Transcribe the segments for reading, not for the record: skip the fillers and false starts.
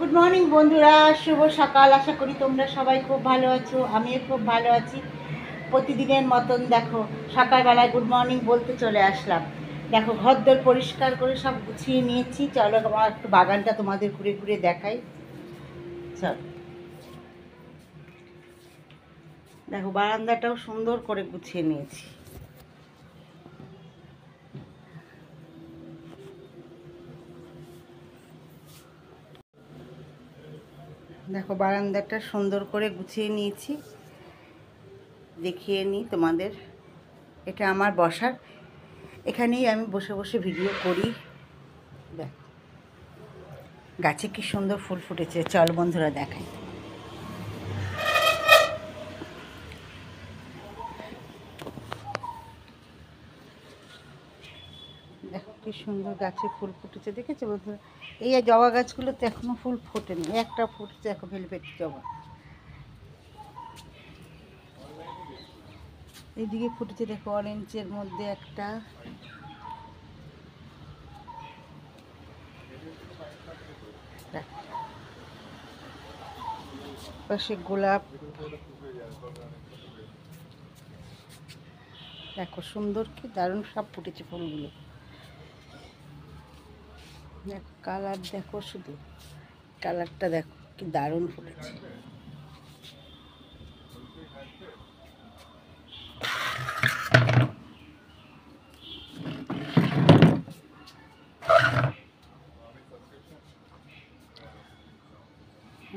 Good morning বন্ধুরা, শুভ সকাল। আশা করি তোমরা সবাই খুব ভালো আছো, আমিও খুব ভালো আছি। প্রতিদিনের মতন দেখো সকালবেলায় গুড মর্নিং বলতে চলে আসলাম। দেখো ঘরদোর পরিষ্কার করে সব গুছিয়ে নিয়েছি। চলো আমার একটু বাগানটা তোমাদের ঘুরে ঘুরে দেখাই। চল দেখো বারান্দাটাও সুন্দর করে গুছিয়ে নিয়েছি। দেখো বারান্দাটা সুন্দর করে গুছিয়ে নিয়েছি, দেখিয়ে নিই তোমাদের। এটা আমার বসার, এখানেই আমি বসে বসে ভিডিও করি। দেখ গাছে কি সুন্দর ফুল ফুটেছে, চল বন্ধুরা দেখাই। দেখো কি সুন্দর গাছে ফুল ফুটেছে, দেখেছো বন্ধুরা? এই জবা গাছগুলোতে এখনো ফুল ফোটেনি, একটা ফুটছে এখন ভেলভেট জবা। এইদিকে ফুটেছে দেখো অরেঞ্জের মধ্যে একটা। পাশে গোলাপ, দেখো সুন্দর কি দারুণ সব ফুটেছে ফুলগুলো। দেখো কালার, দেখো শুধু কালারটা দেখো কি দারুণ ফুটেছে।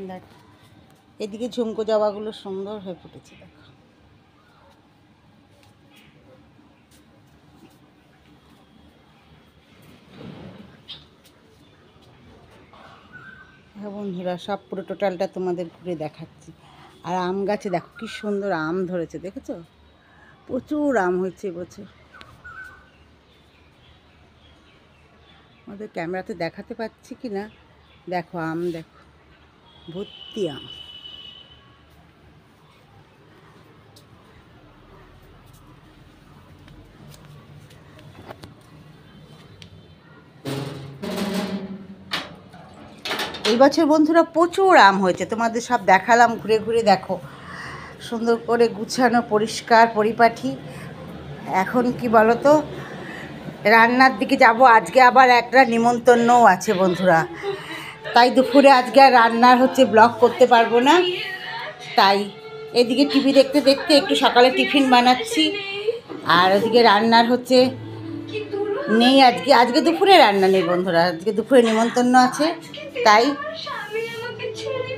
দেখ এদিকে ঝুমকো জবাগুলো সুন্দর হয়ে ফুটেছে, দেখো। হ্যাঁ বন্ধুরা, সব পুরো টোটালটা তোমাদের ঘুরে দেখাচ্ছি। আর আম গাছে দেখো কি সুন্দর আম ধরেছে, দেখেছো? প্রচুর আম হয়েছে এবছর। আমাদের ক্যামেরাতে দেখাতে পাচ্ছি কি না, দেখো আম, দেখো ভর্তি আম। এই বছর বন্ধুরা প্রচুর আম হয়েছে, তোমাদের সব দেখালাম ঘুরে ঘুরে। দেখো সুন্দর করে গুছানো, পরিষ্কার পরিপাটি। এখন কি বলো তো, রান্নার দিকে যাব। আজকে আবার একটা নিমন্ত্রণও আছে বন্ধুরা, তাই দুপুরে আজকে আর রান্নার ব্লগ করতে পারবো না। তাই এদিকে টিভি দেখতে দেখতে একটু সকালে টিফিন বানাচ্ছি, আর ওদিকে রান্নার নেই। আজকে দুপুরে রান্না নেই বন্ধুরা, আজকে দুপুরে নিমন্ত্রণ আছে, তাই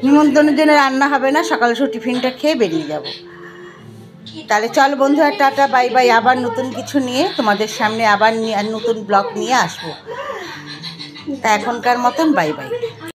নিমন্ত্রণের জন্য রান্না হবে না। সকালে শুধু টিফিনটা খেয়ে বেরিয়ে যাব। তাহলে চল বন্ধুরা, টাটা বাই বাই। আবার নতুন কিছু নিয়ে তোমাদের সামনে আবার নতুন ব্লগ নিয়ে আসবো। তা এখনকার মতন বাই বাই।